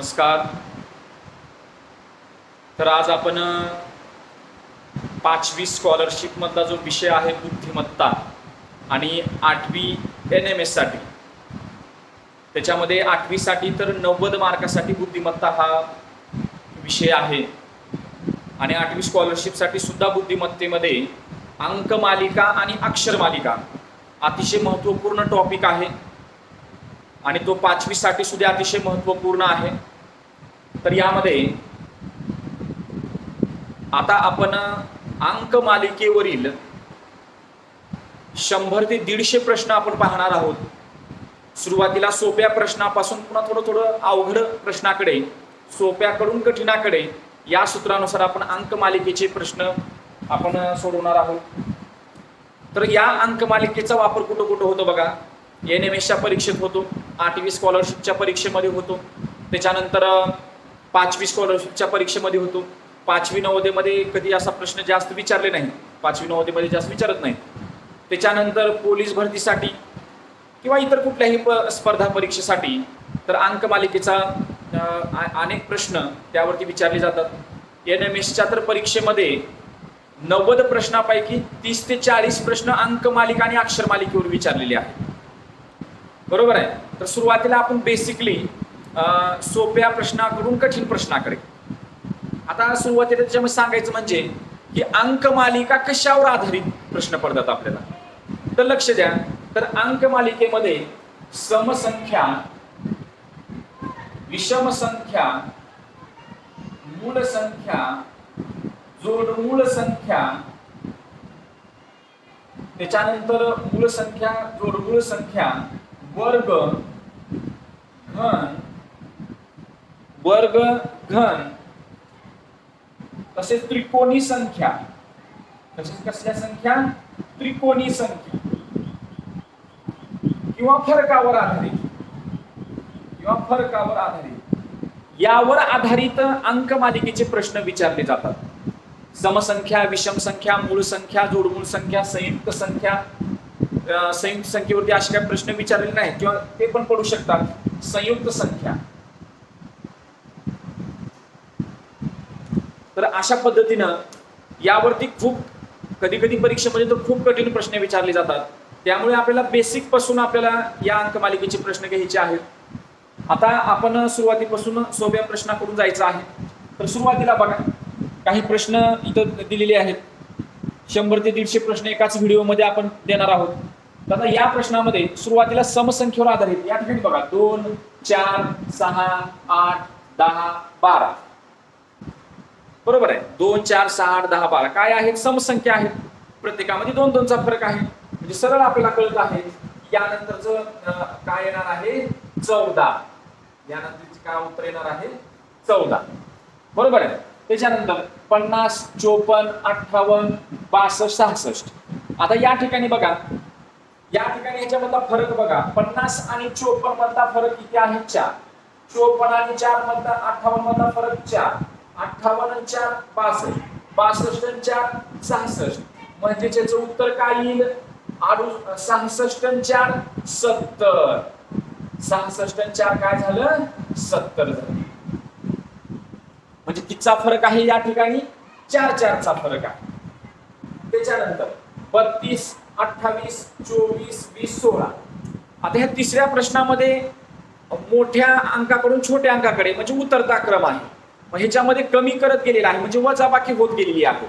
नमस्कार. तर आज आपण पाचवी स्कॉलरशिप मधला जो विषय आहे बुद्धिमत्ता आणि 8वी NMS साठी, त्याच्यामध्ये 8वी साठी तर 90 मार्कासाठी बुद्धिमत्ता हा विषय आहे आणि 8वी स्कॉलरशिप साठी सुद्धा बुद्धिमत्तेमध्ये अंकमालिका आणि अक्षरमालिका अतिशय महत्त्वपूर्ण टॉपिक आहे आणि तो 5वी साठी सुद्धा अतिशय महत्त्वपूर्ण आहे. तर यामध्ये आता आपण अंकमालिकेवरील 100 ते 150 प्रश्न आपण पाहणार आहोत. सुरुवातीला सोप्या प्रश्नापासून पुन्हा थोडं अवघड प्रश्नाकडे, सोप्याकडून कठीणाकडे या सूत्रानुसार आपण अंकमालिकेचे प्रश्न आपण सोडवणार आहोत. तर या अंकमालिकेचा वापर कुठं कुठं होतो बघा. NMSच्या परीक्षेत होतो, 8वी स्कॉलरशिपच्या परीक्षेमध्ये होतो, त्याच्यानंतर 5वी स्कॉलरशिपच्या परीक्षेमध्ये होतो. 5वी नवोदयमध्ये कधी असा प्रश्न जास्त विचारले नाही, 5वी नवोदयमध्ये जास्त विचारत नाही. त्याच्यानंतर पोलीस भरतीसाठी किंवा इतर कुठल्याही स्पर्धा परीक्षेसाठी तर अंकमालिकेचा अनेक प्रश्न त्यावरती विचारले जातात. NMSच्या तर परीक्षेमध्ये 90 प्रश्नापैकी 30 ते 40 प्रश्न अंकमालिका आणि अक्षरमालिकेवर विचारलेले आहेत. बरोबर आहे. तर सुरुवातीला आपण बेसिकली सोप्या प्रश्नाकडून कठीण प्रश्नाकडे. आता सुरुवातीला त्याच्यामध्ये सांगायचं म्हणजे की अंकमालिका कशावर आधारित प्रश्न पडतात आपल्याला. तर लक्ष द्या. तर अंकमालिकेमध्ये समसंख्या, विषम संख्या, मूळ संख्या, जोडमूळ संख्या, त्याच्यानंतर मूळ संख्या, जोडमूळ संख्या, वर्ग घन, तसेच त्रिकोणी संख्या, तसेच कसल्या संख्या, त्रिकोणी संख्या किंवा फरकावर आधारित यावर आधारित अंकमालिकेचे प्रश्न विचारले जातात. समसंख्या, विषम संख्या, मूळ संख्या, जोडमूळ संख्या, संयुक्त संख्या, संयुक्त संख्येवरती असे काही प्रश्न विचारलेले नाहीत किंवा ते पण पडू शकतात. संयुक्त संख्या. तर अशा पद्धतीनं यावरती खूप कधी परीक्षेमध्ये तर खूप कठीण प्रश्न विचारले जातात. त्यामुळे आपल्याला बेसिक पासून आपल्याला या अंकमालिकेचे प्रश्न घ्यायचे आहेत. आता आपण सुरुवातीपासून सोप्या प्रश्नाकडून जायचं आहे. तर सुरुवातीला बघा, काही प्रश्न इथं दिलेले आहेत. 100 ते 150 प्रश्न एकाच व्हिडिओमध्ये आपण देणार आहोत. तर आता या प्रश्नामध्ये सुरुवातीला समसंख्येवर आधारित या ठिकाणी बघा 2, 4, 6, 8, 10, 12. बरोबर आहे. 2, 4, 6, 8, 10, 12 काय आहेत? समसंख्या आहेत. प्रत्येकामध्ये 2-2चा फरक आहे. म्हणजे सरळ आपल्याला कळत आहे. यानंतरचं काय येणार आहे? 14. यानंतरचे काय उत्तर येणार आहे? 14. बरोबर आहे. त्याच्यानंतर 50, 54, 58, 62, 66. आता या ठिकाणी बघा, या ठिकाणी याच्यामधला फरक बघा. 50 आणि 54 मधला फरक किती आहे? 4. 54 आणि 4 मधला 58 मधला फरक 4. 58 आणि 4 62. 62 आणि 4 66. म्हणजे त्याचं उत्तर काय येईल? 66 आणि 4 70. 66 आणि 4 काय झालं? 70 झालं. म्हणजे कितीचा फरक आहे या ठिकाणी? 4-4चा फरक आहे. त्याच्यानंतर 32, 28, 24, 20, 16. आता ह्या तिसऱ्या प्रश्नामध्ये मोठ्या अंकाकडून छोट्या अंकाकडे म्हणजे उतरता क्रम आहे. मग ह्याच्यामध्ये कमी करत गेलेला आहे, म्हणजे वजाबाकी होत गेलेली आहे.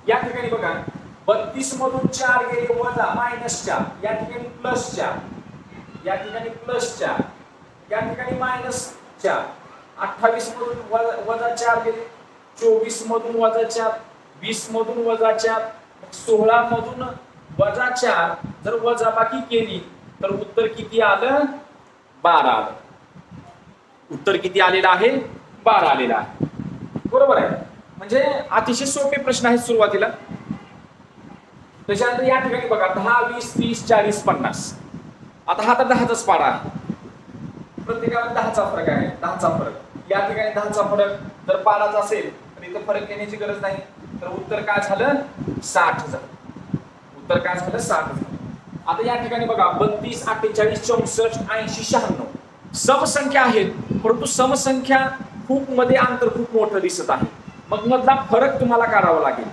या ठिकाणी बघा, 32 मधून 4 गेले वजा -4, या ठिकाणी +4, या ठिकाणी +4, या ठिकाणी -4. 28 मधून -4 गेले, 24 मधून -4, 20 मधून -4, 16 मधून -4. जर वजाबाकी केली तर उत्तर किती आलं? 12 आलं. उत्तर किती आलेलं आहे? 12 आलेलं आहे. बरोबर आहे. म्हणजे अतिशय सोपे प्रश्न आहेत सुरुवातीला. त्याच्यानंतर या ठिकाणी बघा 10, 20, 30, 40, 50. आता हा तर 10चाच पाडा आहे. प्रत्येकाला 10चा फरक आहे. 10चा फरक. या ठिकाणी 10चा फरक जर 12चा असेल तर इथं फरक येण्याची गरज नाही. तर उत्तर काय झालं? 60 झालं. उत्तर काय झालं? 60 झालं. आता या ठिकाणी बघा 32, 48, 64, 80, 96 समसंख्या आहेत. परंतु समसंख्या खूप मध्ये अंतर खूप मोठं दिसत आहे. मग मधला फरक तुम्हाला काढावा लागेल.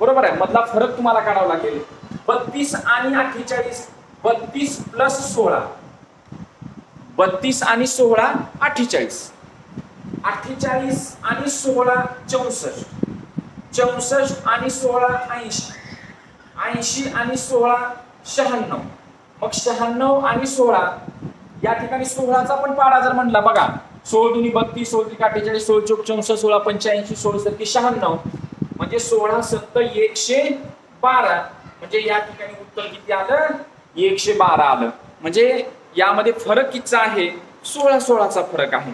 बरोबर आहे, मधला फरक तुम्हाला काढावा लागेल. 32 आणि 48, 32 प्लस 16, 32 आणि 16 48, 48 आणि 16 64, 64 आणि 16 80, 80 आणि 16 96. मग 96 आणि 16 या ठिकाणी 16चा पण पाडा जर म्हणला बघा, 16 दुनी 32, 16 त्रिक 48, 16 चौक 64, 16 85, 16 सत्ती 96, म्हणजे 16 सत्त 112. म्हणजे या ठिकाणी उत्तर किती आलं? 112 आलं. म्हणजे यामध्ये फरक किती आहे? 16चा फरक आहे.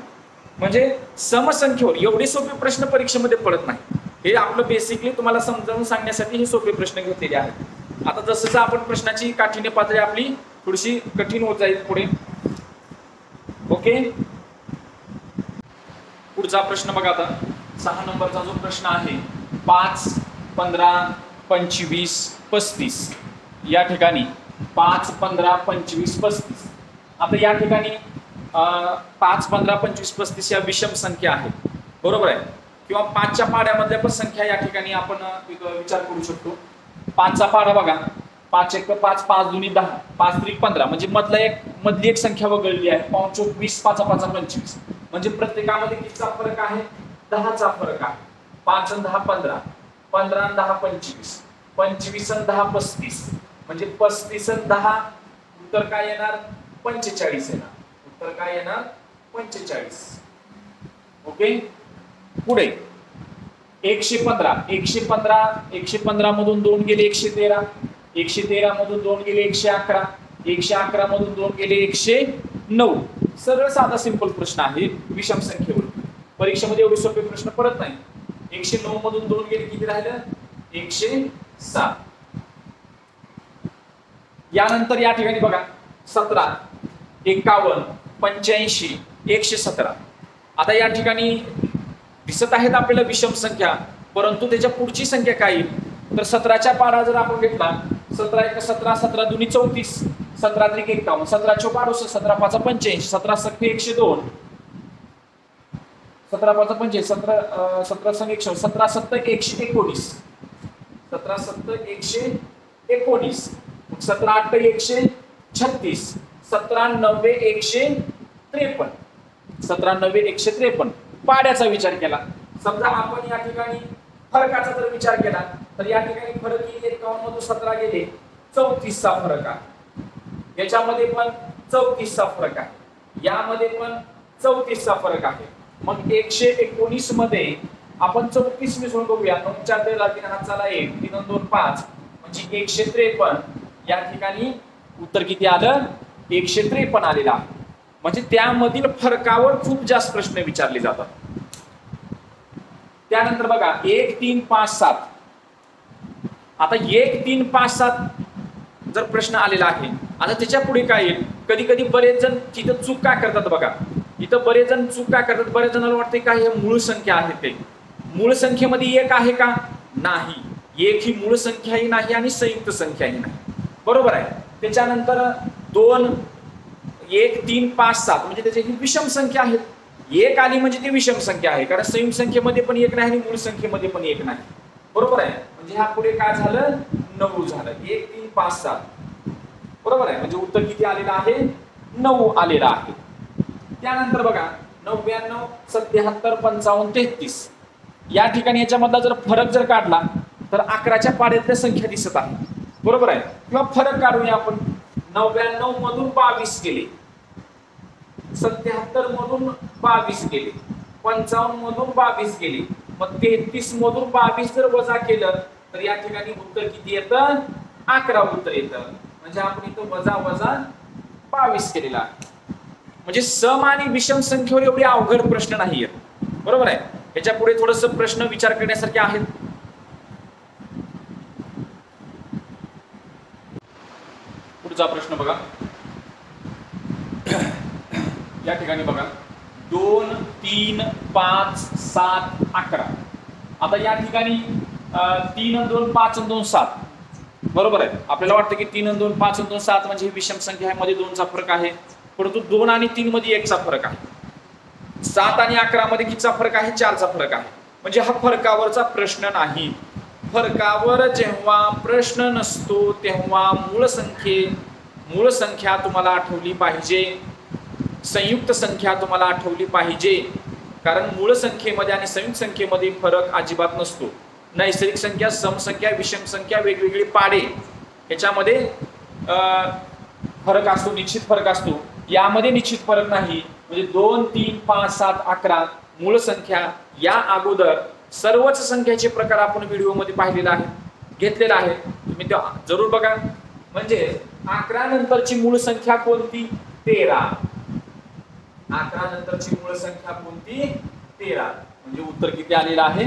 म्हणजे समसंख्येवर एवढे सोपे प्रश्न परीक्षेमध्ये पडत नाही. हे आपलं बेसिकली तुम्हाला समजावून सांगण्यासाठी हे सोपे प्रश्न घेतलेले आहेत. आता जसं आपण प्रश्नाची काठिण्य पातळी आपली थोडीशी कठीण होत जाईल पुढे. ओके, पुढचा प्रश्न बघा. आता 6 नंबरचा जो प्रश्न आहे, 5, 15, 25, 35 या ठिकाणी 5, 15, 25, 35. आता या ठिकाणी 5, 15, 25, 35 या विषम संख्या आहेत. बरोबर आहे, किंवा 5च्या पाड्यामधल्या पण संख्या या ठिकाणी आपण विचार करू शकतो. 5चा पाडा बघा, 5 1 5, 5 दुनी 10, 5 त्रिक 15, म्हणजे मधली एक संख्या वगळली आहे. 5 चौक 20, 5 5 25, म्हणजे प्रत्येकामध्ये कितीचा फरक आहे? 10चा फरक आहे. 5 आणि 10 15, 15 आणि 10 25, 25 आणि 10 35, म्हणजे 35 आणि 10 उत्तर काय येणार? 45 येणार. उत्तर काय येणार? 45. ओके, पुढे 115, 115 मधून 2 गेले 113, 113 मधून 2 गेले 111, 111 मधून 2 गेले 109. सरळ साधा सिंपल प्रश्न आहे विषम संख्येवर. परीक्षेमध्ये एवढे सोपे प्रश्न पडत नाही. 109 मधून 2 गेले किती राहिलं? 107. यानंतर या ठिकाणी बघा 17, 51, 85, 117. आता या ठिकाणी दिसत आहेत आपल्याला विषम संख्या, परंतु त्याच्या पुढची संख्या काय येईल? तर 17च्या पाडा जर आपण घेतला, 17 1 17, 17 दुनी 34, 17 त्रिक 51, 17 चौक 68, 17 5 85, 17 सख्खे 102, 17 5 85, 17 संग 100, 17 सत्त 119, 17 सत्त 119, 17 8 136, 17 9 153, 17 9 153. पाड्याचा विचार केला, समजा आपण या ठिकाणी फरकाचा जर विचार केला तर या ठिकाणी फरक येईल 51 मधून 17 गेले 34चा फरक आहे. याच्यामध्ये पण 34चा फरक आहे, यामध्ये पण 34चा फरक आहे. मग 119 मध्ये आपण 34 मिसळून बघूया. 9 4 13 3 हाताला 1 3 2 5 म्हणजे 153. या ठिकाणी उत्तर किती आलं? 153 आलेला. म्हणजे त्यामधील फरकावर खूप जास्त प्रश्न विचारले जातात. त्यानंतर बघा 1 3 5 7. आता 1 3 5 7 जर प्रश्न आलेला आहे, आता त्याच्या पुढे काय येईल? कधी कधी बरेच जण तिथं चूक काय करतात बघा, इथं बरेच जण चूक काय करतात, बरेच जणांना वाटते का हे मूळ संख्या आहे. ते मूळ संख्येमध्ये 1 आहे का? नाही. 1 ही मूळ संख्याही नाही आणि संयुक्त संख्याही नाही. बरोबर आहे. त्याच्यानंतर 2 1 3 5 7 म्हणजे त्याची ही विषम संख्या आहेत. 1 आली म्हणजे ती विषम संख्या आहे, कारण संयुक्त संख्येमध्ये पण 1 नाही आणि मूळ संख्येमध्ये पण 1 नाही. बरोबर आहे. म्हणजे ह्या पुढे काय झालं? 9 झालं. 1 3 5 7. बरोबर आहे. म्हणजे उत्तर किती आलेलं आहे? 9 आलेलं आहे. त्यानंतर बघा 99 77 55 33. या ठिकाणी याच्यामधला जर फरक जर काढला तर 11च्या पाड्यातल्या संख्या दिसत आहे. बरोबर आहे. किंवा फरक काढूया आपण. 99 मधून 22 गेले, 77 मधून 22 गेले, 55 मधून 22 गेले, मग 33 मधून 22 जर वजा केलं तर या ठिकाणी उत्तर किती येतं? 11 उत्तर येतं. म्हणजे आपण इथं वजा वजा 22 केलेला आहे. म्हणजे सम आणि विषम संख्येवर एवढे अवघड प्रश्न नाहीये. बरोबर आहे. याच्या पुढे थोडस प्रश्न विचार करण्यासारखे आहेत. पुढचा प्रश्न बघा. या ठिकाणी बघा 2 3 5 7 11. आता या ठिकाणी 3 आणि 2 5 आणि 2 7. बरोबर आहे. आपल्याला वाटतं की 3 आणि 2 5 आणि 2 7 म्हणजे ही विषम संख्या आहे, मध्ये 2चा फरक आहे, परंतु 2 आणि 3 मध्ये 1चा फरक आहे. 7 आणि 11 मध्ये कितीचा फरक आहे? 4चा फरक आहे. म्हणजे हा फरकावरचा प्रश्न नाही. फरकावर जेव्हा प्रश्न नसतो तेव्हा मूळ संख्या तुम्हाला आठवली पाहिजे, संयुक्त संख्या तुम्हाला आठवली पाहिजे. कारण मूळ संख्येमध्ये आणि संयुक्त संख्येमध्ये फरक अजिबात नसतो. नैसर्गिक संख्या, समसंख्या, विषम संख्या, वेगवेगळी पाडे ह्याच्यामध्ये फरक असतो, निश्चित फरक असतो. यामध्ये निश्चित फरक नाही. म्हणजे 2, 3, 5, 7, 11 मूळ संख्या या अगोदर सर्वच संख्याचे प्रकार आपण व्हिडिओमध्ये पाहिलेला आहे, घेतलेला आहे. तुम्ही ते जरूर बघा. म्हणजे 11 नंतरची मूळ संख्या कोणती? 13. 11 नंतरची मूळ संख्या कोणती? 13. म्हणजे उत्तर किती आलेलं आहे?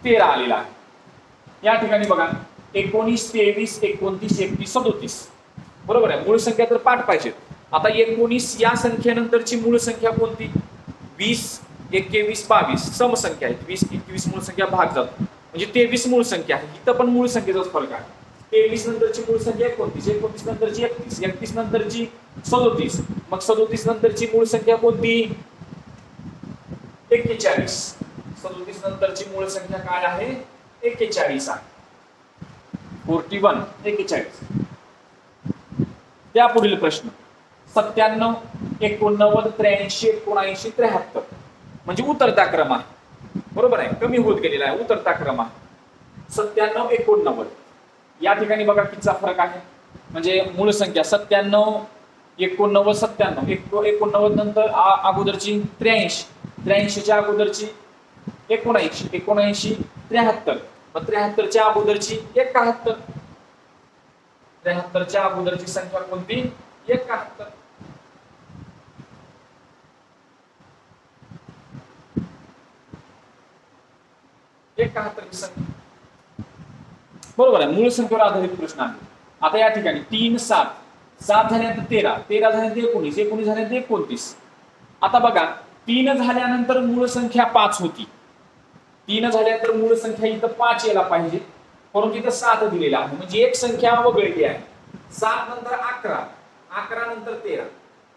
13 आलेलं आहे. या ठिकाणी बघा 19, 23, 29, 31, 37. बरोबर आहे. मूळ संख्या तर पाठ पाहिजे. आता 19 या संख्येनंतरची मूळ संख्या कोणती? 20, 21, 22 समसंख्या आहेत. 20, 21 मूळ संख्या भाग जातो म्हणजे 23 मूळ संख्या आहे. इथं पण मूळ संख्येचाच फरक आहे. 23 नंतरची मूळ संख्या 29, 29 नंतरची 31, 31 नंतरची 37. मग 37 नंतरची मूळ संख्या कोणती? 41. 37 नंतरची मूळ संख्या काय आहे? 41 आहे. 41, 41. त्या पुढील प्रश्न 97, 89, 83, 79, 73. म्हणजे उतरता क्रम आहे. बरोबर आहे. कमी होत गेलेला आहे, उतरता क्रम आहे. 97, 89 या ठिकाणी बघा कितीचा फरक आहे. म्हणजे मूळ संख्या 97, 89, 97. 89 नंतर अगोदरची 83, 83च्या अगोदरची 79, 79, 73. मग 73च्या अगोदरची 71. 73च्या अगोदरची संख्या कोणती? 71. बरोबर आहे. मूळ संख्येवर आधारित प्रश्न आहे. आता या ठिकाणी 3, 7, 7 झाल्यानंतर 13, 13 झाल्यानंतर 19, 19 झाल्यानंतर 29. आता बघा 3 झाल्यानंतर मूळ संख्या 5 होती. 3 झाल्यानंतर मूळ संख्या इथं 5 यायला पाहिजे, परंतु इथं 7 दिलेला आहे. म्हणजे एक संख्या वगळली आहे. 7 नंतर 11, 11 नंतर 13,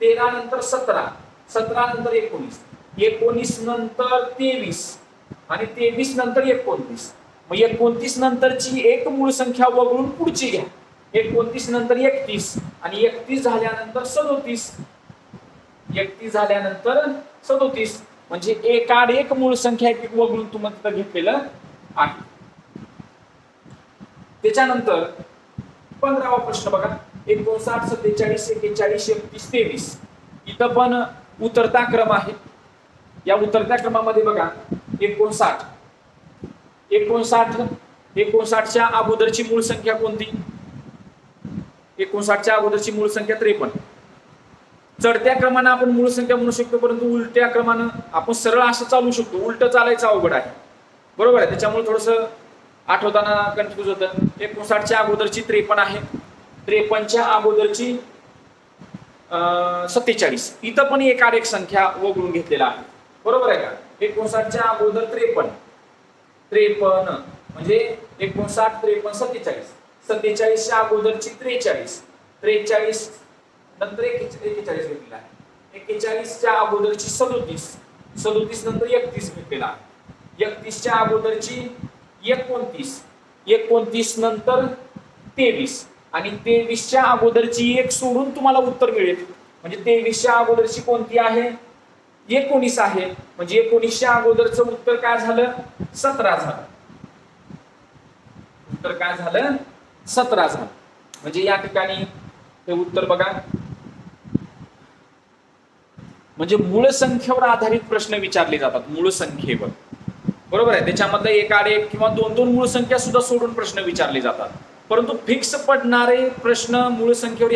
13 नंतर 17, 17 नंतर 19, 19 नंतर 23 आणि 23 नंतर 29. मग 29 नंतरची एक मूळ संख्या वगळून पुढची घ्या. 29 नंतर 31 आणि 31 झाल्यानंतर 37. 31 झाल्यानंतर 37 म्हणजे एकाड एक मूळ संख्या एक वगळून तुम्हाला घेतलेलं आहे. त्याच्यानंतर 15वा प्रश्न बघा 59, 47, 41, 31, 23. इथं पण उतरता क्रम आहे. या उतरत्या क्रमामध्ये बघा 59, 59च्या अगोदरची मूळ संख्या कोणती? 59च्या अगोदरची मूळ संख्या 53. चढत्या क्रमानं आपण मूळ संख्या म्हणू शकतो, परंतु उलट्या क्रमानं आपण सरळ असं चालू शकतो. उलट चालायचं अवघड आहे. बरोबर आहे. त्याच्यामुळे थोडंसं आठवताना कन्फ्युज होतं. 59च्या अगोदरची 53 आहे. 53च्या अगोदरची 47. इथं पण एकाड एक संख्या वगळून घेतलेला आहे. बरोबर आहे का? 59च्या अगोदर 53 म्हणजे 59, 53, 47. 47च्या अगोदरची 43, 43 नंतर 41 घेतलेला आहे. 41च्या अगोदरची 37, 37 नंतर 31 घेतलेला आहे. 31च्या अगोदरची 29, 29 नंतर 23 आणि 23च्या अगोदरची एक सोडून तुम्हाला उत्तर मिळेल. म्हणजे 23च्या अगोदरची कोणती आहे? 19 आहे. म्हणजे 19च्या अगोदरचं उत्तर काय झालं? 17 झालं. उत्तर काय झालं? 17 झालं. म्हणजे या ठिकाणी हे उत्तर बघा. म्हणजे मूळ संख्येवर आधारित प्रश्न विचारले जातात. मूळ संख्येवर. बरोबर आहे. त्याच्यामधलं एकाड एक किंवा 2-2 मूळ संख्या सुद्धा सोडून प्रश्न विचारले जातात. परंतु फिक्स पडणारे प्रश्न मूळ संख्येवर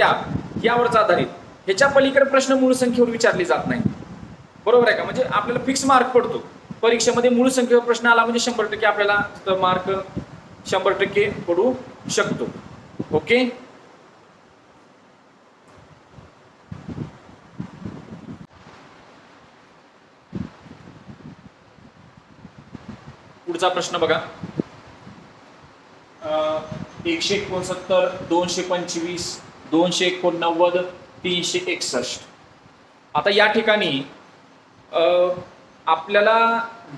यावरच आधारित. ह्याच्या पलीकडे प्रश्न मूळ संख्येवर विचारले जात नाही. बरोबर आहे का? म्हणजे आपल्याला फिक्स मार्क पडतो. परीक्षेमध्ये मूळ संख्येवर प्रश्न आला म्हणजे 100% आपल्याला मार्क 100% पडू शकतो. ओके. पुढचा प्रश्न बघा 169, 225, 289, 361. आता या ठिकाणी आपल्याला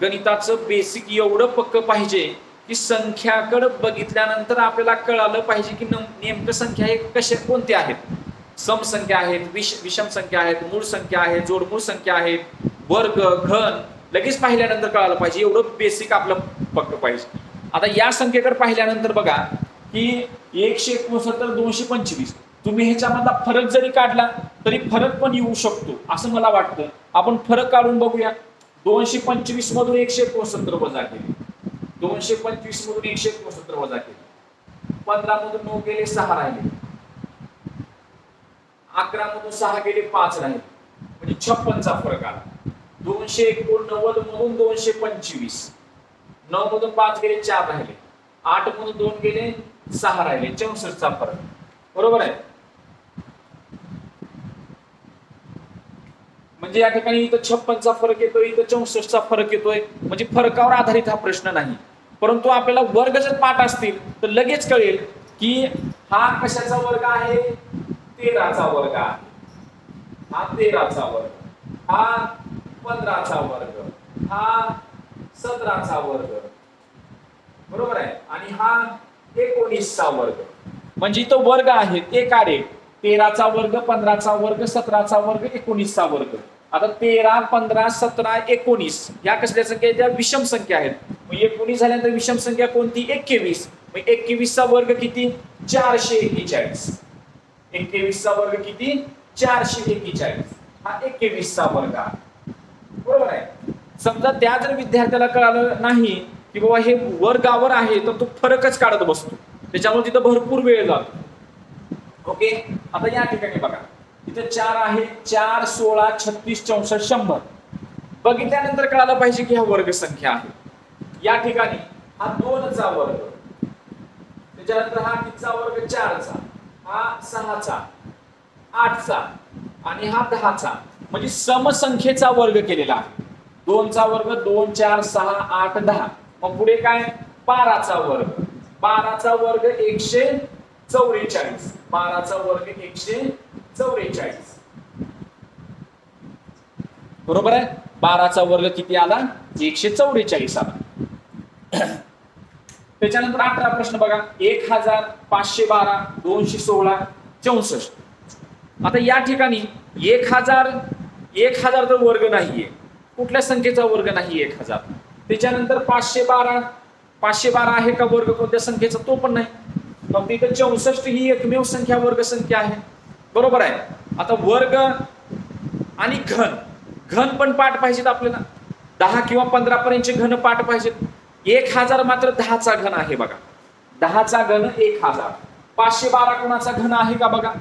गणिताचं बेसिक एवढं पक्क पाहिजे की संख्याकडे बघितल्यानंतर आपल्याला कळालं पाहिजे की नेमकं संख्या हे कशा कोणत्या आहेत. सम संख्या आहेत, विषम संख्या आहेत, मूळ संख्या आहेत, जोडमूळ संख्या आहेत, वर्ग, घन लगेच पाहिल्यानंतर कळालं पाहिजे. एवढं बेसिक आपलं पक्क पाहिजे. आता या संख्येकडे पाहिल्यानंतर बघा की 169 225 तुम्ही ह्याच्यामधला फरक जरी काढला तरी फरक पण येऊ शकतो असं मला वाटतं. आपण फरक काढून बघूया. 225 मधून 169 वजा केले, 225 मधून 169 वजा केले, 15 मधून 9 गेले 6 राहिले, 11 मधून 6 गेले 5 राहिले, म्हणजे 56 चा फरक आला. 289 मधून 225, 9 मधून 5 गेले 4 राहिले, 8 मधून 2 गेले 6 राहिले, 64 चा फरक. बरोबर आहे. म्हणजे या ठिकाणी इथं 56 चा फरक येतोय, इथं 64 चा फरक येतोय. म्हणजे फरकावर आधारित हा प्रश्न नाही. परंतु आपल्याला वर्ग जर पाठ असतील तर लगेच कळेल की हा कशाचा वर्ग आहे, 13 चा वर्ग आहे, हा 13 चा वर्ग, हा 15 चा वर्ग, हा 17 चा वर्ग, बरोबर आहे, आणि हा 19 चा वर्ग. म्हणजे इथं वर्ग आहेत एक आडे, 13 चा वर्ग, 15 चा वर्ग, 17 चा वर्ग, 19 चा वर्ग. आता 13, 15, 17, 19 या कसल्या संख्या त्या विषम संख्या आहेत. मग 19 झाल्यानंतर विषम संख्या कोणती, 21. मग 21 चा वर्ग किती, 441. 21 चा वर्ग किती, 441. हा 21 चा वर्ग आहे. बरोबर आहे. समजा त्या जर विद्यार्थ्याला कळालं नाही की बाबा हे वर्गावर आहे तर तो फरकच काढत बसतो, त्याच्यामुळे तिथं भरपूर वेळ जातो. ओके. आता या ठिकाणी बघा इथे 4 आहे, 4, 16, 36, 64, 100 बघितल्यानंतर कळालं पाहिजे की हा वर्ग संख्या आहे. या ठिकाणी हा 2 चा वर्ग, त्याच्यानंतर हा कितीचा वर्ग, 4 चा, हा 6 चा, 8 चा आणि हा 10 चा. म्हणजे समसंख्येचा वर्ग केलेला आहे. 2 चा वर्ग 2, 4, 6, 8, 10. मग पुढे काय, 12 चा वर्ग, 12 चा वर्ग 144, 12 चा वर्ग 144. बरोबर आहे. 12 चा वर्ग किती आला, 144 आला. त्याच्यानंतर 18 प्रश्न बघा, 1512, 216, 64. आता या ठिकाणी 1000 तर वर्ग नाहीये, कुठल्या संख्येचा वर्ग नाही 1000. त्याच्यानंतर 512 आहे का वर्ग कोणत्या संख्येचा, तो पण नाही. फक्त इथं 64 ही एकमेव संख्या वर्ग संख्या आहे. बरोबर आहे. आता वर्ग आणि घन पण पाठ पाहिजेत आपल्याला. 10 किंवा 15 पर्यंतचे घन पाठ पाहिजेत. 1000 मात्र 10 चा घन आहे बघा, 10 चा घन 1000. 512 कोणाचा घन आहे का बघा,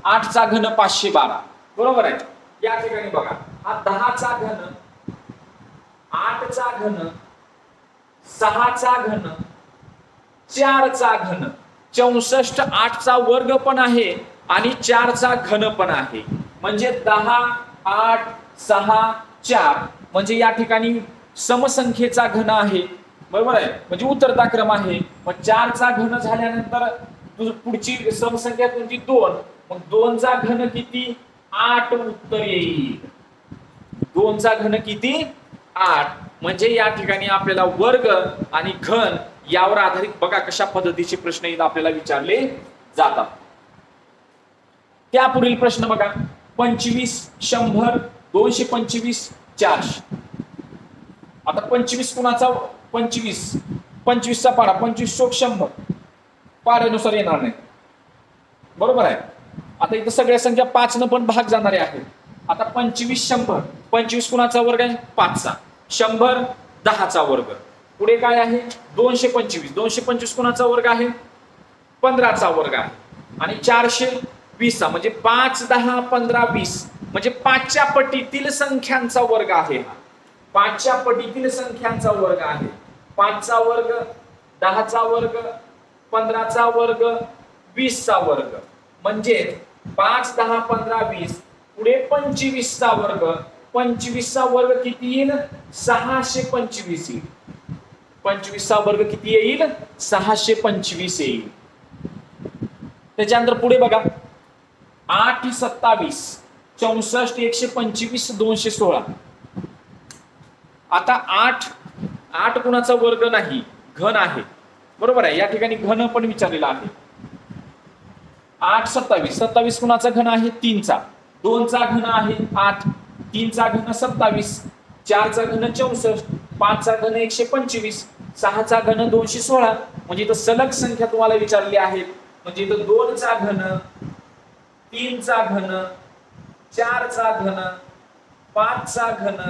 8 चा घन 512. बरोबर आहे. या ठिकाणी बघा हा 10 चा घन, 8 चा घन, 6 चा घन, 4 चा घन, 64, 8 चा वर्ग पण आहे आणि 4 चा घन पण आहे. म्हणजे 10, 8, 6, 4 म्हणजे या ठिकाणी समसंख्येचा घन आहे. बरोबर आहे. म्हणजे उतरता क्रम आहे. मग 4 चा घन झाल्यानंतर पुढची समसंख्या कोणती, 2. मग 2 चा घन किती, 8 उत्तर येईल. 2 चा घन किती, 8. म्हणजे या ठिकाणी आपल्याला वर्ग आणि घन यावर आधारित बघा कशा पद्धतीचे प्रश्न इथं आपल्याला विचारले जातात. त्यापुढील प्रश्न बघा, 25, 100, 225, 400. आता 25 कुणाचा, 25 चा पाडा, 25 चोक 100 पाड्यानुसार येणार नाही. बरोबर आहे. आता इथं सगळ्या संख्या 5 न पण भाग जाणारे आहेत. आता 25, 100, 25 कुणाचा वर्ग आहे, 5 चा. 100 10 चा वर्ग. पुढे काय आहे, 225, 225 कुणाचा वर्ग आहे, 15 चा वर्ग आहे. आणि 420 चा, म्हणजे 5, 10, 15, 20 म्हणजे 5 च्या पटीतील संख्यांचा वर्ग आहे. हा 5 च्या पटीतील संख्यांचा वर्ग आहे. 5 चा वर्ग, 10 चा वर्ग, 15 चा वर्ग, 20 चा वर्ग. म्हणजे 5, 10, 15, 20 पुढे 25 चा वर्ग. 25 चा वर्ग किती येईल, 625 येईल. 25 चा वर्ग किती येईल, 625 येईल. त्याच्यानंतर पुढे बघा, 8, 27, 64, 125, 216. आता 8 कुणाचा वर्ग नाही, घन आहे, बरोबर आहे. या ठिकाणी घन पण विचारलेला आहे. 8 27, 27 कुणाचा घन आहे, 3 चा. 2 चा घन आहे 8, 3 चा घन 27, 4 चा घन 64, 5 चा घन 125, 6 चा घन 216. म्हणजे इथं सलग संख्या तुम्हाला विचारली आहे. म्हणजे इथं 2 चा घन, 3 चा घन, 4 चा घन, 5 चा घन,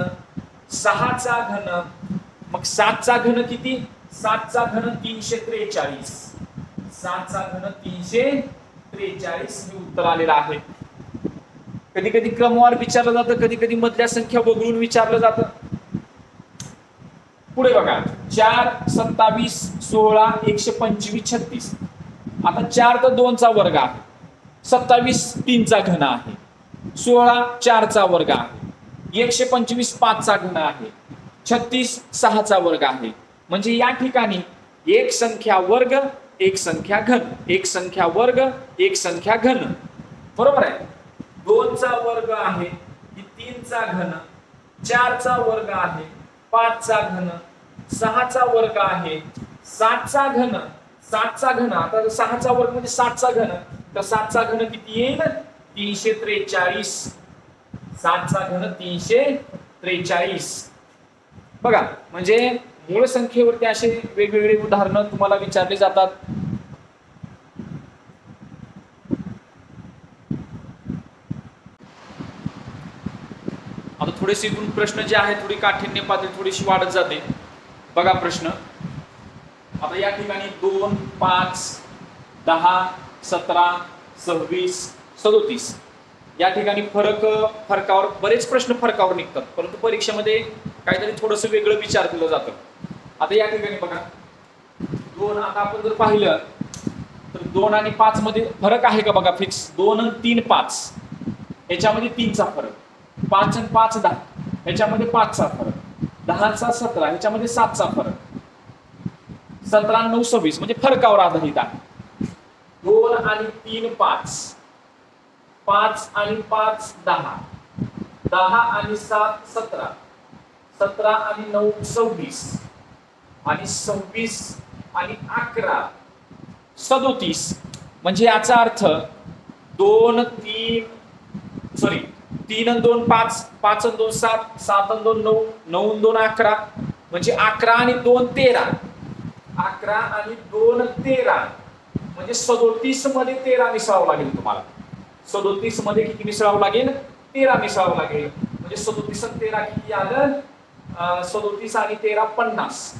6 चा घन, मग 7 चा घन किती, 7 चा घन 343, 7 चा घन 343 हे उत्तर आलेलं आहे. कधी कधी क्रमवार विचारलं जातं, कधी कधी मधल्या संख्या वगळून विचारलं जातं. पुढे बघा, 4 27 16 125 36. आता 4 तर 2 चा वर्ग आहे, 27 3 चा घन आहे, 16 4 चा वर्ग आहे, 125 5 चा घन आहे, 36 6 चा वर्ग आहे. म्हणजे या ठिकाणी एक संख्या वर्ग, एक संख्या घन, एक संख्या वर्ग, एक संख्या घन, बरोबर आहे. 2 चा वर्ग आहे, 3 चा घन, 4 चा वर्ग आहे, 5 चा घन, 6 चा वर्ग आहे, 7 चा घन, 7 चा घन. आता 6 चा वर्ग म्हणजे 7 चा घन, तर 7 चा घन किती येईल, 343. 7 चा घन 343. बघा, म्हणजे मूळ संख्येवरती असे वेगवेगळे उदाहरणं तुम्हाला विचारले जातात. आता थोडेसे इथून प्रश्न जे आहेत थोडी काठिण्य पातळी थोडीशी वाढत जाते. बघा प्रश्न, आता या ठिकाणी 2 5 10 17 26 37 या ठिकाणी फरकावर बरेच प्रश्न फरकावर निघतात, परंतु परीक्षेमध्ये काहीतरी थोडंसं वेगळं विचार केलं जातं. आता या ठिकाणी बघा 2, आता आपण जर पाहिलं तर 2 आणि 5 मध्ये फरक आहे का बघा फिक्स. 2 आणि 3 5 याच्यामध्ये 3 चा फरक, 5 आणि 5 10 याच्यामध्ये 5 चा फरक, 10 चा 17 याच्यामध्ये 7 चा फरक, 17 आणि 9 26 म्हणजे फरकावर आधारित आहे. 2 आणि 3 5, 5 आणि 5 10, 10 आणि 7 17, 17 आणि 9 26 आणि 26 आणि 11 37. म्हणजे याचा अर्थ 3 आणि 2 5, 5 आणि 2 7, 7 आणि 2 9, 9 आणि 2 11. म्हणजे 11 आणि 2 13, 11 आणि 2 13 म्हणजे 37 मध्ये 13 मिसळावं लागेल तुम्हाला. 37 मध्ये किती मिसळावं लागेल, 13 मिसळावं लागेल. म्हणजे 37 आणि 13 किती आलं, 37 आणि 13 50.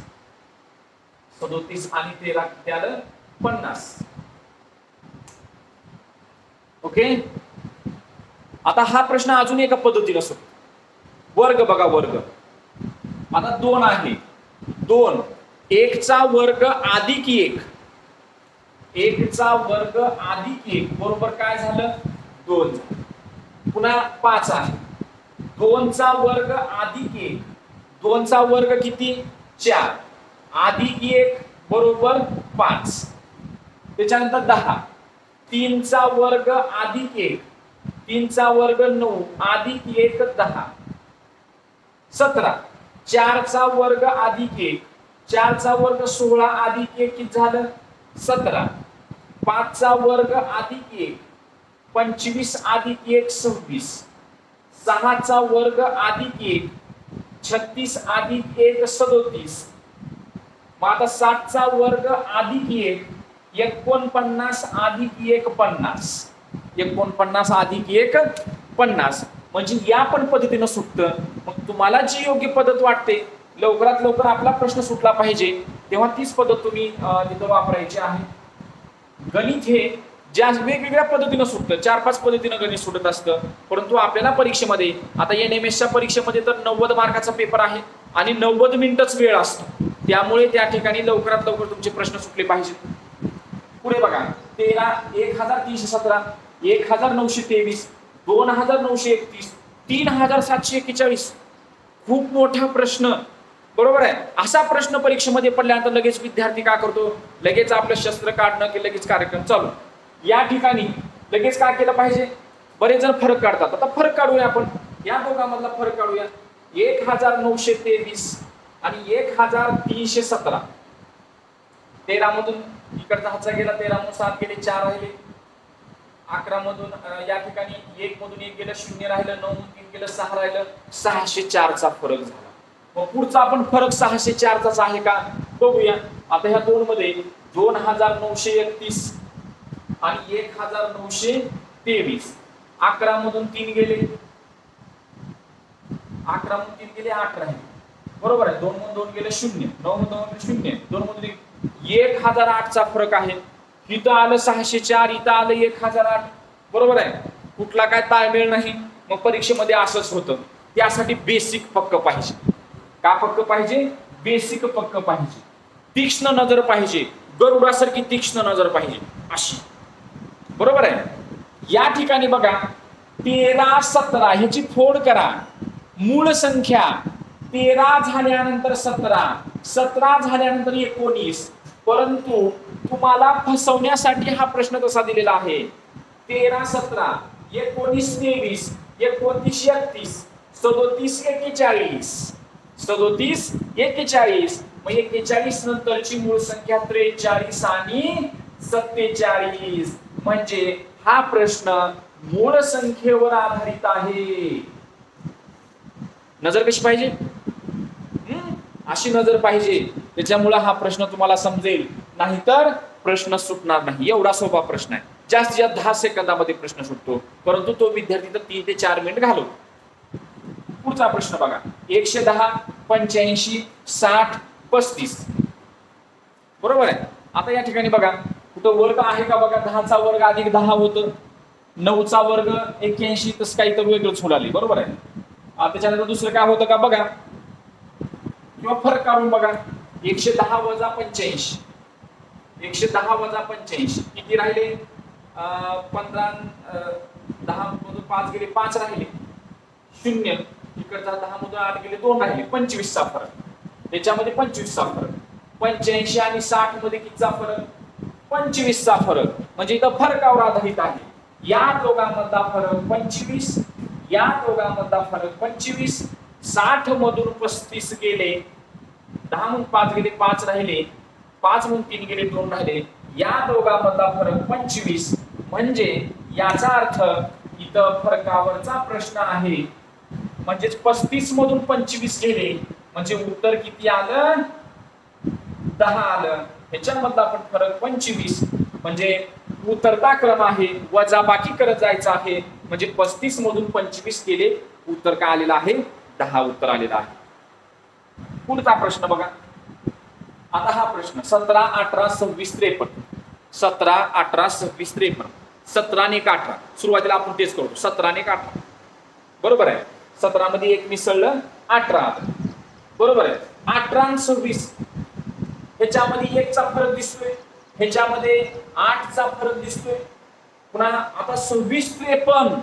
37 आणि 13 किती आलं, 50. ओके. आता हा प्रश्न अजून एका पद्धतीने असतो. वर्ग बघा, वर्ग. आता 2 आहे, 2 1 चा वर्ग अधिक 1, 1 चा वर्ग अधिक 1 बरोबर काय झालं, 2. पुन्हा 5 आहे, 2 चा वर्ग अधिक 1, 2 चा वर्ग किती, 4 अधिक 1 बरोबर 5. त्याच्यानंतर 10, 3 चा वर्ग अधिक 1, 3 चा वर्ग 9 अधिक 1 10. 17, 4 चा वर्ग अधिक 1, 4 चा वर्ग 16 अधिक 1 किती झालं, 17. 5 चा वर्ग अधिक 1, 25 अधिक 1 26. 6 चा वर्ग अधिक 1, 36 अधिक 1 37. मग आता 7 चा वर्ग अधिक 1, 49 अधिक 1 50. 49 अधिक 1 50. म्हणजे या पण पद्धतीनं सुटतं. मग तुम्हाला जी योग्य पद्धत वाटते, लवकरात लवकर आपला प्रश्न सुटला पाहिजे, तेव्हा तीच पद्धत तुम्ही तिथं वापरायची आहे. गणित हे ज्या वेगवेगळ्या पद्धतीनं सुटतं, 4-5 पद्धतीनं गणित सुटत असतं. परंतु आपल्याला परीक्षेमध्ये, आता NMSच्या परीक्षेमध्ये तर 90 मार्काचा पेपर आहे आणि 90 मिनिटच वेळ असतो. त्यामुळे त्या ठिकाणी लवकरात लवकर तुमचे प्रश्न सुटले पाहिजेत. पुढे बघा, 13 1317, 1923, 2931, 3741. खूप मोठा प्रश्न, बरोबर आहे. असा प्रश्न परीक्षेमध्ये पडल्यानंतर लगेच विद्यार्थी काय करतो, लगेच आपलं शस्त्र काढणं की लगेच कार्यक्रम चालू. या ठिकाणी लगेच काय केलं पाहिजे, बरेच जण फरक काढतात. आता फरक काढूया आपण, या दोघांमधला फरक काढूया. 1923 आणि 1317. 13 मधून इकडचा हातचा गेला, 13 मधून 7 गेले, 4 राहिले. 11 मधून या ठिकाणी 1 मधून 1 गेलं, 0 राहिलं. 9 मधून 3 गेलं, 6 राहिलं. 604 चा फरक झाला. मग पुढचा आपण फरक 604 चा आहे का बघूया. आता ह्या दोन मध्ये 2931 आणि 1923. 11 मधून 3 गेले, 11 मधून 3 गेले, 8 राहिले. बरोबर आहे. 2 मधून 2 गेले 0, 9 मधून 2 गेले 0, 2 मधून 1008 चा फरक आहे. इथं आलं 604, इथं आलं 1008. बरोबर आहे. कुठला काय ताळमेळ नाही. मग परीक्षेमध्ये असंच होतं. त्यासाठी बेसिक पक्क पाहिजे. का पक्क पाहिजे? बेसिक पक्क पाहिजे. तीक्ष्ण नजर पाहिजे, गरुडासारखी तीक्ष्ण नजर पाहिजे अशी. बरोबर आहे. या ठिकाणी बघा 13 17 ह्याची फोड करा. मूळ संख्या 13 झाल्यानंतर 17, 17 झाल्यानंतर 19. परंतु तुम्हाला फसवण्यासाठी हा प्रश्न तसा दिलेला आहे. 13 17, 19 23, 29 31, 37 41, 37 41. मग 41 नंतरची मूळ संख्या 43 आणि 47. म्हणजे हा प्रश्न मूळ संख्येवर आधारित आहे. नजर कशी पाहिजे? अशी नजर पाहिजे. त्याच्यामुळे हा प्रश्न तुम्हाला समजेल, नाहीतर प्रश्न सुटणार नाही. एवढा सोपा प्रश्न आहे. जास्तीत जास्त 10 सेकंदामध्ये प्रश्न सुटतो, परंतु तो विद्यार्थी तर 3 ते 4 मिनिट घालवतो. पुढचा प्रश्न बघा. 110 85 60 35. बरोबर आहे. आता या ठिकाणी बघा कुठं वर्ग आहे का बघा. 10 चा वर्ग अधिक 10 होतं. 9 चा वर्ग 81. तसं काही तर वेगळंच होईल. बरोबर आहे. त्याच्यानंतर दुसरं काय होतं का बघा, किंवा फरक काढून बघा. 110 वजा 85, 110 वजा 85 किती राहिले? 15, 10 मधून 5 गेले, 5 राहिले. 0 इकडचा 10 मधून 8 गेले, 2 राहिले. 25 चा फरक. त्याच्यामध्ये 25 चा फरक. 85 आणि 60 मध्ये कितीचा फरक? 25 चा फरक. म्हणजे इथं फरकावर आधारित आहे. या दोघांमधला फरक 25, या दोघांमधला फरक 25. 60 मधून 35 गेले, 10 मधून 5 गेले, 5 राहिले. 5 मधून 3 गेले, 2 राहिले. या दोघांमधला फरक 25. म्हणजे याचा अर्थ इथं फरकावरचा प्रश्न आहे. म्हणजेच 35 मधून 25 गेले म्हणजे उत्तर किती आलं? 10 आलं. ह्याच्यामधला पण फरक 25. म्हणजे उतरता क्रम आहे, वजा बाकी करत जायचं आहे. म्हणजे 35 मधून 25 गेले, उत्तर काय आलेलं आहे? 10 उत्तर आलेलं आहे. पुढचा प्रश्न बघा. आता हा प्रश्न 17 18 26 53. 17 18 26 53. 17 आणि 18. सुरुवातीला आपण तेच करतो. 17 आणि 18. बरोबर आहे. 17 मध्ये 1 मिसळलं, 18 आलं. बरोबर आहे. 18 आणि 26 ह्याच्यामध्ये 1 चा फरक दिसतोय, ह्याच्यामध्ये 8 चा फरक दिसतोय. पुन्हा आता 26 53,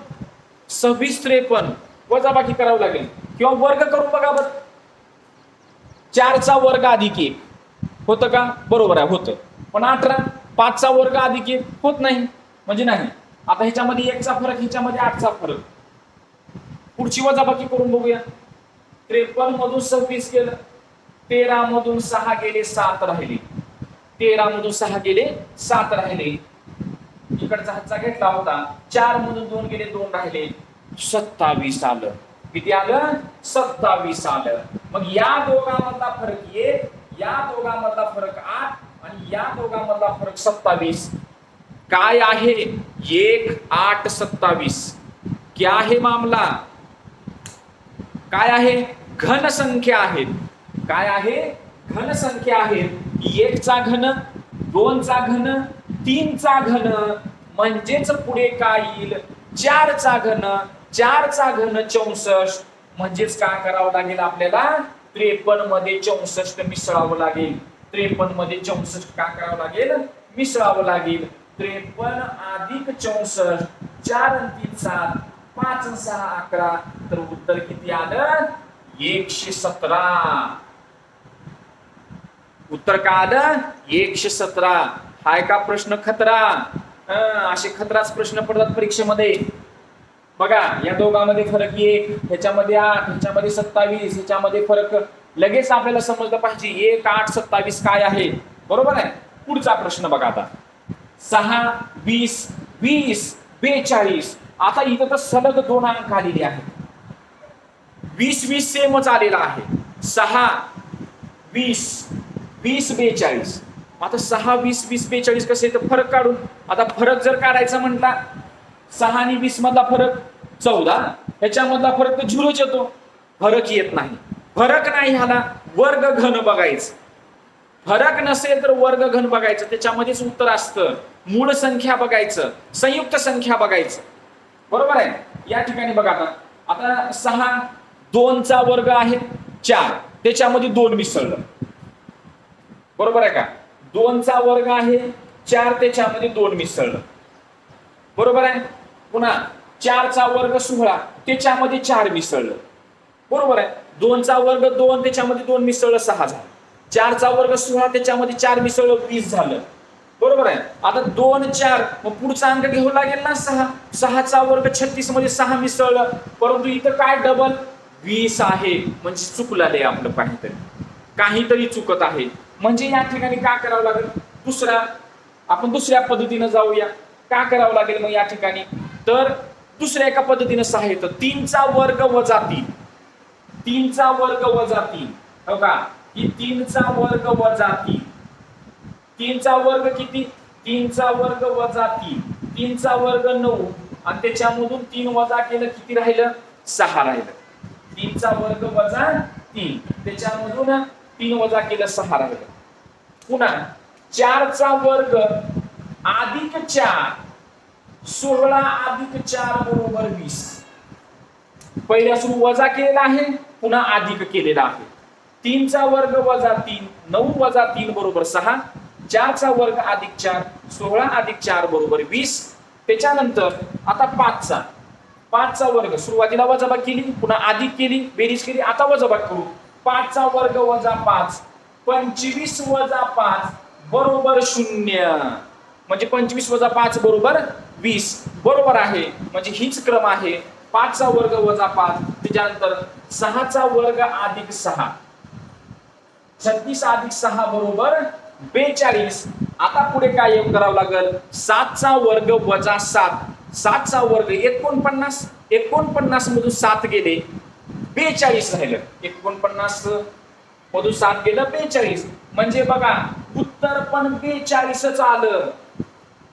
26 53 वजाबाकी करावं लागेल किंवा वर्ग करून बघा बरं. 4 चा वर्ग अधिक 1 होतं का? बरोबर आहे, होतं. पण 18 5 चा वर्ग अधिक 1 होत नाही, म्हणजे नाही. आता ह्याच्यामध्ये 1 चा फरक, ह्याच्यामध्ये 8 चा फरक. पुढची वजाबाकी करून बघूया. 53 मधून 26 गेलं, 13 मधून 6 गेले, 7 राहिले. 13 मधून 6 गेले, 7 राहिले. इकडचा हातचा घेतला होता. 4 मधून 2 गेले, 2 राहिले. 27 आलं. किती आलं? 27 आलं. मग या दोघांमधला फरक 1, या दोघांमधला फरक 8 आणि या दोघांमधला फरक 27. काय आहे? 1 8 27. क्या आहे मामला? काय आहे? घन संख्या आहेत. काय आहे? घन संख्या आहेत. 1 चा घन, 2 चा घन, 3 चा घन. म्हणजेच पुढे काय येईल? 4 चा घन, 4 चा घन 64. म्हणजेच काय करावं लागेल आपल्याला? 53 मध्ये 64 मिसळावं लागेल. 53 मध्ये 64 काय करावं लागेल? मिसळावं लागेल. 53 अधिक 64, 4 आणि 3 7, 5 आणि 6 11. तर उत्तर किती आलं? 117. उत्तर काय आलं? 117. हाय का प्रश्न खतरा? असे खतराच प्रश्न पडतात परीक्षेमध्ये. बघा या दोघांमध्ये फरक 1, ह्याच्यामध्ये 8, ह्याच्यामध्ये 27, ह्याच्यामध्ये फरक लगेच आपल्याला समजलं पाहिजे 1, 8, 27 काय आहे. बरोबर आहे. पुढचा प्रश्न बघा आता 6, 20, 20, 42. आता इथं तर सलग 2 अंक आलेले आहेत. 20, 20 सेमच आलेला आहे. 6, 20, 20, 42. आता 6, 20, 20, 42 कसे तर फरक काढून आता फरक जर काढायचा म्हटला 6 आणि 20 मधला फरक 14, ह्याच्यामधला फरक तर 0च येतो. फरक येत नाही. फरक नाही ह्याला वर्ग घन बघायचं. फरक नसेल तर वर्ग घन बघायचं, त्याच्यामध्येच उत्तर असतं. मूळ संख्या बघायचं, संयुक्त संख्या बघायचं. बरोबर आहे. या ठिकाणी बघा आता 6, 2चा वर्ग आहे 4, त्याच्यामध्ये 2 मिसळलं. बरोबर आहे का. 2चा वर्ग आहे 4, त्याच्यामध्ये 2 मिसळलं. बरोबर आहे. पुन्हा 4चा वर्ग 16, त्याच्यामध्ये 4 मिसळलं. बरोबर आहे. 2चा वर्ग 2, त्याच्यामध्ये 2 मिसळलं 6 झालं. 4चा वर्ग 16, त्याच्यामध्ये 4 मिसळलं 20 झालं. बरोबर आहे. आता 2, 4 मग पुढचा अंक घेऊ लागेल ना 6. 6चा वर्ग 36 मध्ये 6 मिसळलं, परंतु इथं काय डबल 20 आहे. म्हणजे चुकलं आपलं काहीतरी चुकत आहे. म्हणजे या ठिकाणी काय करावं लागेल आपण दुसऱ्या पद्धतीनं जाऊया. काय करावं लागेल मग या ठिकाणी तर दुसऱ्या एका पद्धतीनं 6 येतं. 3चा वर्ग वजा 3, 3चा वर्ग वजा 3 हो का की 3चा वर्ग वजा 3, 3चा वर्ग किती 3चा वर्ग वजा 3, 3चा वर्ग 9 आणि त्याच्यामधून 3 वजा केलं किती राहिलं 6 राहिलं. 3चा वर्ग वजा 3, त्याच्यामधून 3 वजा केलं 6 राहिलं. पुन्हा 4चा वर्ग अधिक 4, 16 अधिक 4 बरोबर 20. पहिल्यापासून वजा केलेला आहे, पुन्हा अधिक केलेला आहे. 3चा वर्ग वजा 3, 9 वजा 3 बरोबर 6. 4चा वर्ग अधिक 4, 16 अधिक 4 बरोबर 20. त्याच्यानंतर आता 5चा वर्ग सुरुवातीला वजाबाकी केली, पुन्हा अधिक केली, बेरीज केली, आता वजाबाकी करू. 5चा वर्ग वजा 5, 25 वजा 5 बरोबर 0. म्हणजे 25 वजा 5 बरोबर 20. बरोबर आहे. म्हणजे हीच क्रम आहे. 5चा वर्ग वजा 5, त्याच्यानंतर 6चा वर्ग अधिक 6, 36 अधिक 6 बरोबर 42. आता पुढे काय करावं लागेल 7चा वर्ग वजा 7, 7चा वर्ग 49, 49 मधून 7 गेले 42 राहिलं. 49 मधून 7 गेलं 42. म्हणजे बघा उत्तर पण 42च आलं.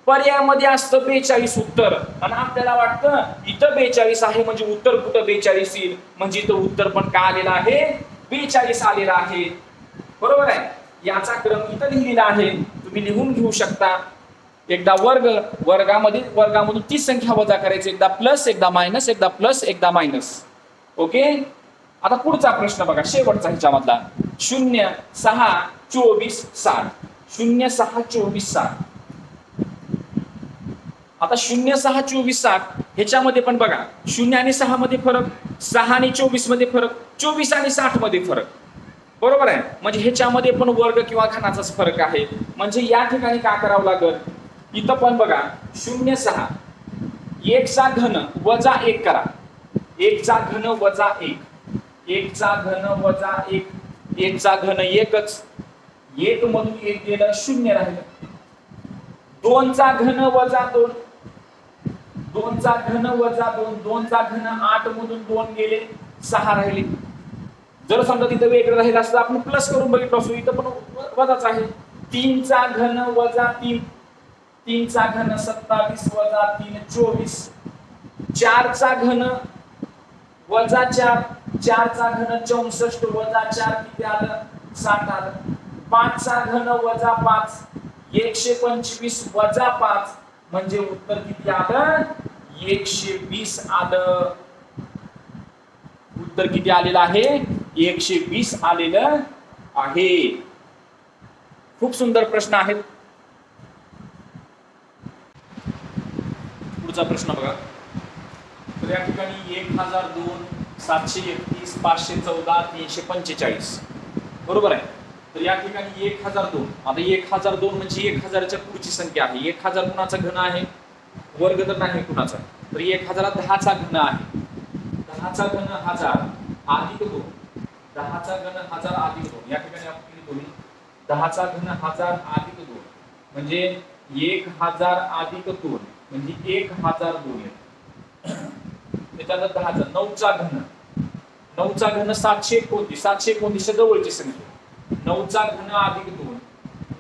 पर्यायामध्ये असतं 42 उत्तर आणि आपल्याला वाटतं इथं 42 आहे म्हणजे उत्तर कुठं 42 येईल. म्हणजे इथं उत्तर पण काय आलेलं आहे 42 आलेला आहे. बरोबर आहे. याचा क्रम इथं लिहिलेला आहे, तुम्ही लिहून घेऊ शकता. एकदा वर्गामधून 30 संख्या वजा करायची, एकदा प्लस एकदा मायनस, एकदा प्लस एकदा मायनस. ओके. आता पुढचा प्रश्न बघा शेवटचा ह्याच्यामधला 0, 6, 24, 60. 0, 6, 24, 60. आता 0, 6, 24, 60 ह्याच्यामध्ये पण बघा 0 आणि 6 मध्ये फरक, 6 आणि 24 मध्ये फरक, 24 आणि 60 मध्ये फरक. बरोबर आहे. म्हणजे ह्याच्यामध्ये पण वर्ग किंवा घनाचाच फरक आहे. म्हणजे या ठिकाणी काय करावं लागेल इथं पण बघा 0, 6 1 चा घन वजा 1 करा. 1 चा घन वजा 1, 1 चा घन वजा 1, 1 चा घन 1च, 1 मधून 1 गेलं 0 राहिलं. 2 चा घन वजा 2, 2 चा घन वजा 2, 2 चा घन 8 मधून 2 गेले 6 राहिले. जर समजा तिथं वेगळं राहिलं असतं आपण प्लस करून बघितलं असतो, इथं पण वजाच आहे. 3 चा घन वजा 3, 3 चा घन 27 वजा 3 24. 4 चा घन वजा 4, 4 चा घन 64 वजा 4 किती आलं 60 आलं. 5 चा घन वजा 5, 125 वजा 5 म्हणजे उत्तर किती आलं 120 आलं. उत्तर किती आलेलं आहे 120 आलेलं आहे. खूप सुंदर प्रश्न आहेत. पुढचा प्रश्न बघा. तर या ठिकाणी 1002, 731, 514, 345 बरोबर आहे. तर या ठिकाणी 1002. आता 1002 म्हणजे 1000च्या पुढची संख्या आहे. 1000 कुणाचा घन आहे वर्ग तर नाही कुणाचा. तर 1000 10चा घन आहे. 10चा घन 1000 अधिक 2. 10चा घन 1000 अधिक 2 या ठिकाणी आपण लिहितो 10चा घन 1000 अधिक 2 म्हणजे 1000 अधिक 2 म्हणजे 1002 त्याच्यानंतर 10चा 9चा घन 9चा घन 729 729 जवळची संख्या 9चा घन अधिक 2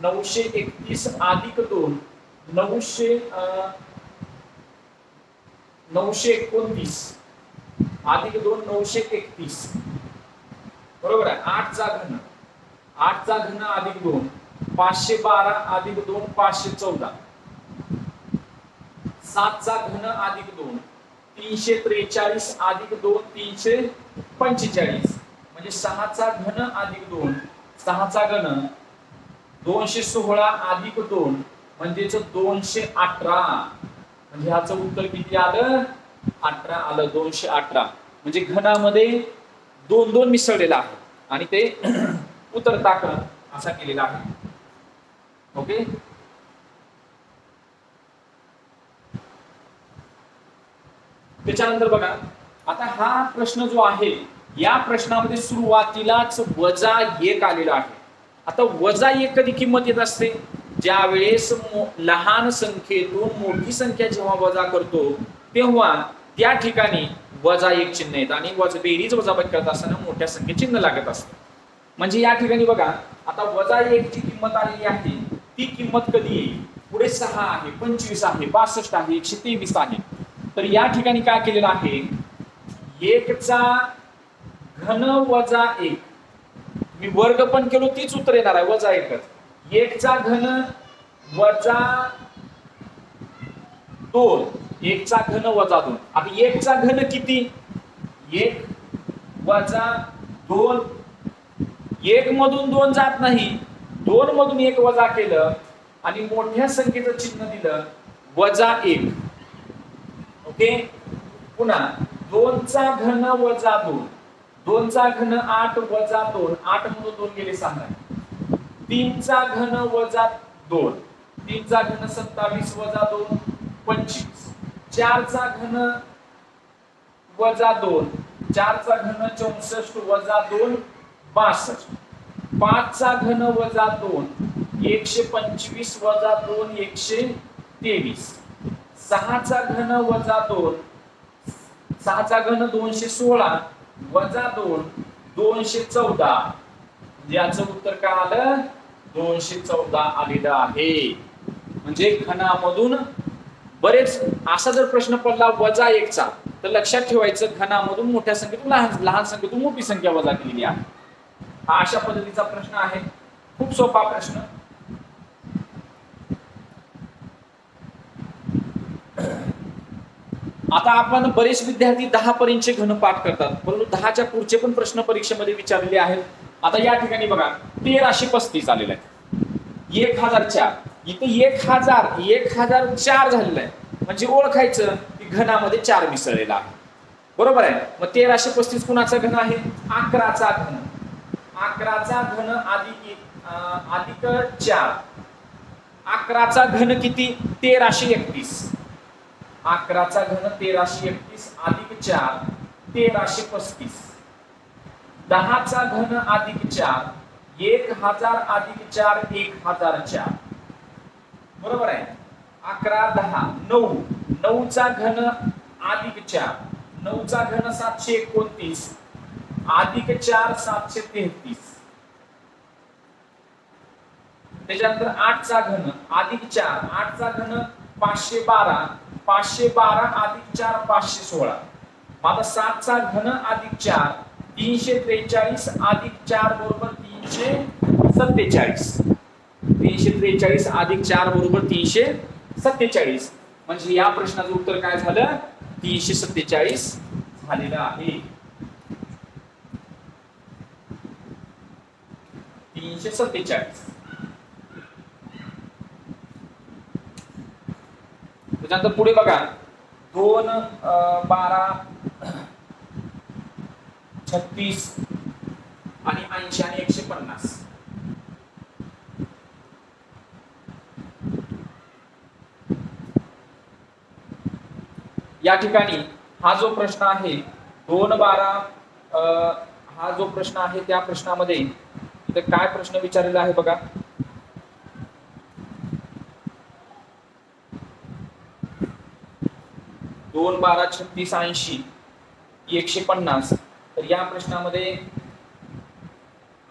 931 अधिक 2 929 अधिक 2 931 बरोबर आहे. 8चा घन अधिक 2 512 अधिक 2 514 7चा घन अधिक 2 343 अधिक 2 345 म्हणजे 6चा घन अधिक 2 6चा घन 216 अधिक 2 म्हणजेच 218 म्हणजे ह्याचं उत्तर किती आलं 18 आलं 218 म्हणजे घनामध्ये 2 2 मिसळलेला आहे आणि ते उत्तर टाकणं असा केलेला आहे. ओके त्याच्यानंतर बघा आता हा प्रश्न जो आहे या प्रश्नामध्ये सुरुवातीलाच -1 आलेला आहे. आता -1 कधी किंमत येत असते ज्या वेळेस लहान संख्येतून मोठी संख्या जेव्हा वजा करतो तेव्हा त्या ठिकाणी -1 चिन्ह येतं आणि बेरीज वजाबाकी करत असताना मोठ्या संख्येत चिन्ह लागत असतं. म्हणजे या ठिकाणी बघा आता -1 ची किंमत आलेली आहे ती किंमत कधी येईल पुढे 6 आहे 25 आहे 62 आहे 123 आहे. तर या ठिकाणी काय केलेलं आहे 1चा घन वजा 1 मी वर्ग पण केलो तीच उत्तर येणार आहे -1च. 1चा घन वजा 2 1चा घन वजा 2 आता 1चा घन किती 1 वजा 2 1 मधून 2 जात नाही 2 मधून 1 वजा केलं आणि मोठ्या संख्येचं चिन्ह दिलं -1. ओके पुन्हा 2चा घन वजा 2 2चा घन 8 वजा 2 8 मधून 2 गेले 6 3चा घन वजा 2 3चा घन 27 वजा 2 25 4चा घन वजा 2 4चा घन 64 वजा 2 62 5चा घन वजा 2 125 वजा 2 123 6चा घन वजा 2 6चा घन 216 वजा 2 214 याचं उत्तर काय आलं 214 आलेलं आहे. म्हणजे घनामधून बरेच असा जर प्रश्न पडला -1चा तर लक्षात ठेवायचं घनामधून मोठ्या संख्येतून लहान संख्येतून मोठी संख्या वजा केलेली आहे. हा अशा पद्धतीचा प्रश्न आहे खूप सोपा प्रश्न. आता आपण बरेच विद्यार्थी 10 पर्यंतचे घनपाठ करतात परंतु 10च्या पुढचे पण प्रश्न परीक्षेमध्ये विचारलेले आहेत. आता या ठिकाणी बघा 1335 आलेलं आहे 1004 इथे 1004 झालेलं आहे म्हणजे ओळखायचं की घनामध्ये 4 मिसळलेला आहे बरोबर आहे. मग 1335 कुणाचा घन आहे 11चा घन 11चा घन अधिक 4 11चा घन किती 1331 11चा घन 1331 अधिक 4 1335 10चा घन अधिक 4 1000 अधिक 4 1004 बरोबर आहे. 11 10 9 9चा घन अधिक 4 9चा घन 729 अधिक 4 733 त्याच्यानंतर 8चा घन अधिक 4 8चा घन 512 512 अधिक 4 516 आता 7चा घन अधिक 4 343 अधिक 4 बरोबर 347 343 अधिक 4 बरोबर 347 म्हणजे या प्रश्नाचं उत्तर काय झालं 347 झालेलं आहे. 347 त्याच्यानंतर पुढे बघा 2 12 36 आणि 80 आणि 150 या ठिकाणी हा जो प्रश्न आहे 2-12 हा जो प्रश्न आहे त्या प्रश्नामध्ये इथे काय प्रश्न विचारलेला आहे बघा. दोन 12 36 80 150. तर या प्रश्नामध्ये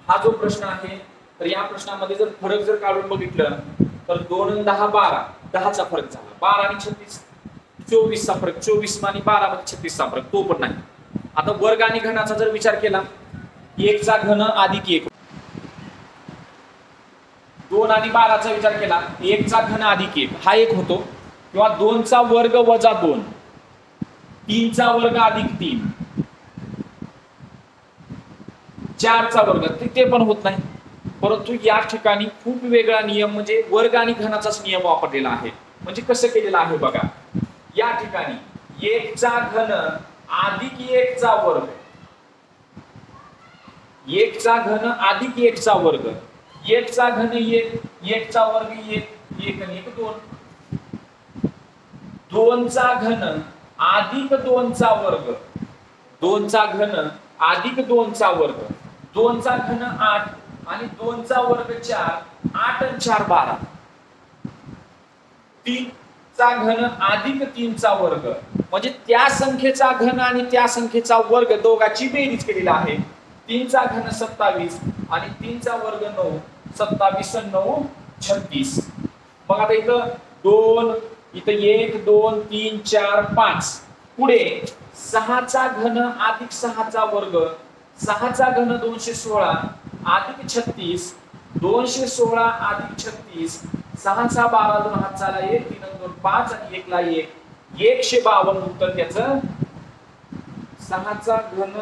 हा जो प्रश्न आहे तर या प्रश्नामध्ये जर फरक जर काढून बघितलं तर 2 आणि 10 12 10चा फरक झाला. 12 आणि 36 24चा फरक, 24 आणि 12 मध्ये 36चा फरक तो पण नाही. आता वर्ग आणि घनाचा जर विचार केला 1 चा घन अधिक 1, 2 आणि 12 चा विचार केला 1 चा घन अधिक 1 हा 1 होतो, किंवा 2 चा वर्ग वजा 2, 3 चा वर्ग अधिक 3, 4 चा वर्ग ते पण होत नाही. परंतु या ठिकाणी खूप वेगळा नियम म्हणजे वर्ग आणि घनाचाच नियम वापरलेला आहे. म्हणजे कसं केलेलं आहे बघा. या ठिकाणी 1 चा घन अधिक 1 चा वर्ग, 1 चा घन अधिक 1 चा वर्ग, 1 चा घन 1, 1 चा वर्ग 1, 1 आणि 1 2, 2 चा घन अधिक 2 चा वर्ग, 2 चा घन अधिक 2 चा वर्ग, 2 चा घन 8 आणि 2 चा वर्ग 4, 8 आणि 4 12, 3 चा घन अधिक 3 चा वर्ग, म्हणजे त्या संख्येचा घन आणि त्या संख्येचा वर्ग दोघांची बेरीज केलेली आहे. 3 चा घन 27 आणि 3 चा वर्ग 9, 27 आणि 9 36. मग आता इथं 2, इथं 1 2 3 4 5, पुढे 6 चा घन अधिक 6 चा वर्ग, 6 चा घन 216 अधिक 36, 216 अधिक 36, 6 चा 12 2 हात चाला 1 3 2 5 आणि 1 ला 1, 152 उत्तर त्याचं. 6 चा घन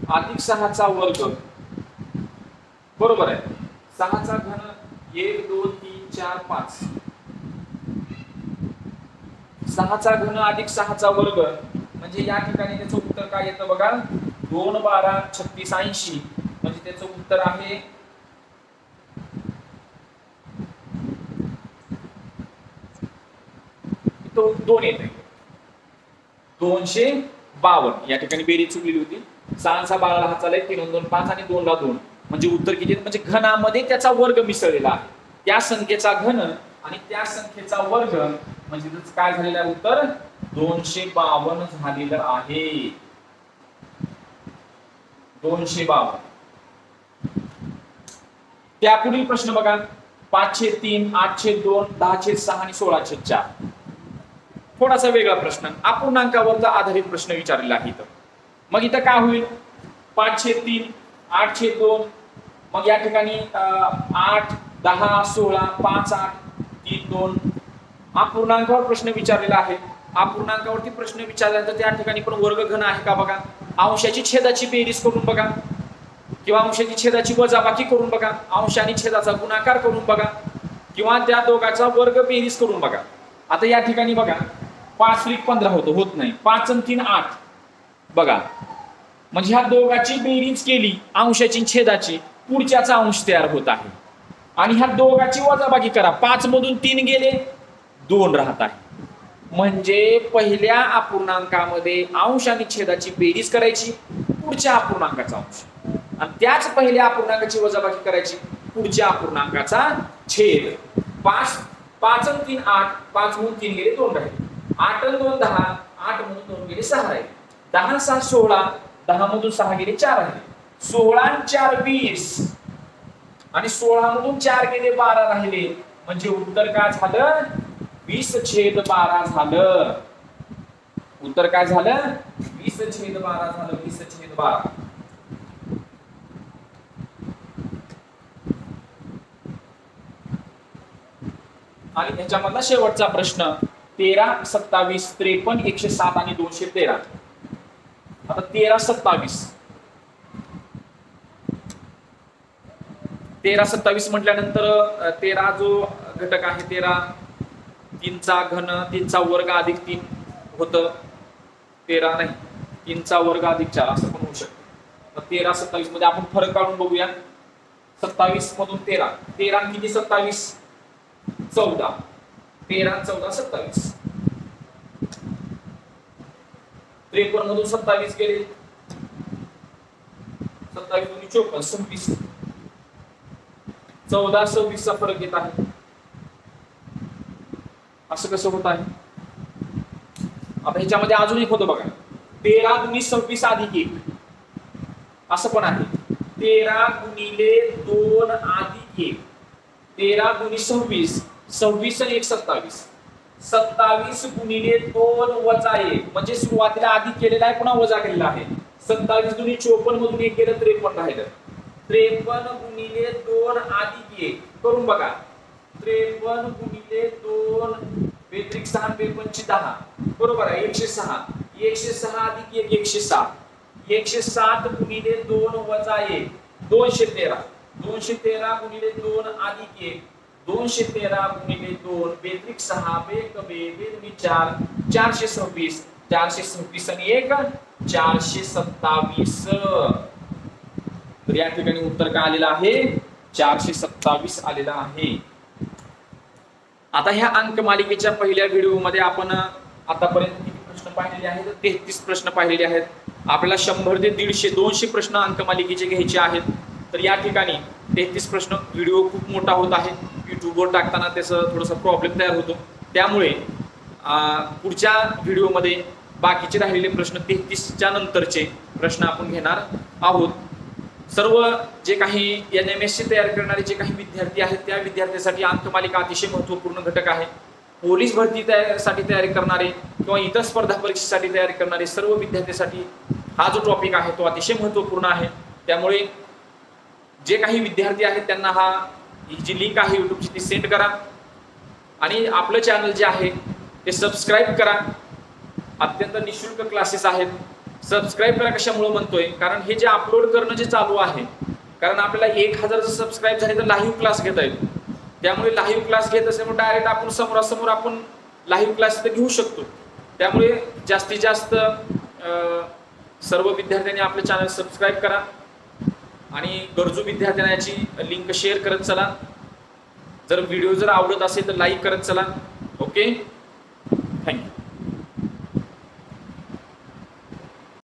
अधिक 6 चा वर्ग बरोबर आहे. 6 चा घन 1 2 3 4 5, 6 चा घन अधिक 6 चा वर्ग म्हणजे या ठिकाणी त्याचं उत्तर काय येतं बघा. 2 12 36 80 म्हणजे त्याचं उत्तर आहे तो 2 येते 252. या ठिकाणी बेरीज चुकलेली होती. 6 चा 12 हात चाललाय 3 2 5 आणि 2 ला 2 म्हणजे उत्तर किती, म्हणजे घनामध्ये त्याचा वर्ग मिसळलेला आहे. त्या संख्येचा घन आणि त्या संख्येचा वर्ग म्हणजे काय झालेलं आहे उत्तर 252 झालेलं आहे. 252. त्यापुढील प्रश्न बघा. 5/3 8/2 10/6 आणि 16/4. थोडासा वेगळा प्रश्न, अपूर्णांकावर आधारित प्रश्न विचारलेला आहे इथं. मग इथं काय होईल 5/3 8/2, मग या ठिकाणी 8 10 16 5 8 3 2 अपूर्णांकावर प्रश्न विचारलेला आहे. अपूर्णांकावरती प्रश्न विचारल्यानंतर त्या ठिकाणी पण वर्गघन आहे का बघा. अंशाची छेदाची बेरीज करून बघा, किंवा अंशाची छेदाची वजाबाकी करून बघा, अंश आणि छेदाचा गुणाकार करून बघा, किंवा त्या दोघांचा वर्ग बेरीज करून बघा. आता या ठिकाणी बघा 5-15 होतो, होत नाही. 5 आणि 3 8 बघा, म्हणजे ह्या दोघांची बेरीज केली अंशाची छेदाची, पुढच्याचा अंश तयार होत आहे. आणि ह्या दोघांची वजाबाकी करा, 5 मधून 3 गेले 2 राहत आहे. म्हणजे पहिल्या अपूर्णांकामध्ये अंश आणि छेदाची बेरीज करायची, पुढच्या अपूर्णांकाचा अंश, आणि त्याच पहिल्या अपूर्णांकाची वजाबाकी करायची, पुढच्या अपूर्णांकाचा छेद. 5 आणि 3 8, 5 मधून 3 गेले 2 राहिले. 8 आणि 2 10, 8 मधून 2 गेले 6 राहिले. 10 आणि 6 16, 10 मधून 6 गेले 4 राहिले. 16 आणि 4 20 आणि 16 मधून 4 गेले 12 राहिले. म्हणजे उत्तर काय झालं 20/12 झालं. उत्तर काय झालं 20/12 झालं. 20/12. आणि ह्याच्यामधला शेवटचा प्रश्न 13 27 53 107 आणि 213. आता 13 27 म्हटल्यानंतर 13 जो घटक आहे 13 3 चा घन 3 चा वर्ग अधिक 3 होतं. 13 नाही 3 चा वर्ग अधिक 4 असं पण होऊ शकतं. 13 27 मध्ये आपण फरक काढून बघूया. 27 मधून 13 13 किती 27 14, 13 14 27. 53 मधून 27 गेले, 27 दूनी 54, 26, 14, 26 चा फरक येत आहे. असं कसं होत आहे? आता ह्याच्यामध्ये अजून एक होतं बघा, 13 दूनी 26 अधिक 1 असं पण आहे. 13 गुणिले 2 अधिक 1, 13 दूनी 26, 26 आणि 1 27, 27 गुणिले 2 वजा 1 म्हणजे सुरुवातीला अधिक केलेला आहे पुन्हा वजा केलेला आहे. 27 दूनी 54 मधून 1 गेलं 53 राहिलं. 53 गुणिले 2 अधिक 1 करून बघा. 53 गुणिले 2 बेत्रिक 6 53 10 बरोबर आहे. 106, 106 अधिक 1 107, 107 गुणिले 2 वजा 1 213, 213 गुणिले 2 अधिक 1 213 गुणिले 2 बेत्रिक 6 बेक बे बेदुनी 4 426, 426 आणि 1 427. तर या ठिकाणी उत्तर काय आलेलं आहे? 427 आलेलं आहे. आता ह्या अंक मालिकेच्या पहिल्या व्हिडिओमध्ये आपण आतापर्यंत किती प्रश्न पाहिलेले आहेत? 33 प्रश्न पाहिलेले आहेत. आपल्याला 100 ते 150 200 प्रश्न अंक मालिकेचे घ्यायचे आहेत. तर या ठिकाणी 33 प्रश्न, व्हिडिओ खूप मोठा होत आहे, युट्यूबवर टाकताना त्याचं थोडासा प्रॉब्लेम तयार होतो. त्यामुळे पुढच्या व्हिडिओमध्ये बाकीचे राहिलेले प्रश्न 33च्या नंतरचे प्रश्न आपण घेणार आहोत. सर्व जे काही NMSC तयार करणारे जे काही विद्यार्थी आहेत त्या विद्यार्थ्यांसाठी अंकमालिका अतिशय महत्त्वपूर्ण घटक आहे. पोलीस भरतीसाठी तयारी करणारे किंवा इतर स्पर्धा परीक्षेसाठी तयारी करणारे सर्व विद्यार्थ्यांसाठी हा जो टॉपिक आहे तो अतिशय महत्त्वपूर्ण आहे. त्यामुळे जे काही विद्यार्थी आहेत त्यांना ही जी लिंक आहे युट्यूबची ती सेंड करा आणि आपलं चॅनल जे आहे ते सबस्क्राईब करा. अत्यंत निःशुल्क क्लासेस आहेत. सबस्क्राईब करा कशामुळे म्हणतोय, कारण हे जे अपलोड करणं जे चालू आहे, कारण आपल्याला 1000 सबस्क्राईब झाले तर लाईव्ह क्लास घेता येतो. त्यामुळे लाईव्ह क्लास घेत असल्यामुळे डायरेक्ट आपण समोरासमोर आपण लाईव्ह क्लास तर घेऊ शकतो. त्यामुळे जास्तीत जास्त सर्व विद्यार्थ्यांनी आपले चॅनल सबस्क्राईब करा आणि गरजू विद्यार्थ्यांना याची लिंक शेअर करत चला. जर व्हिडिओ जर आवडत असेल तर लाईक करत चला. Okay, thank you.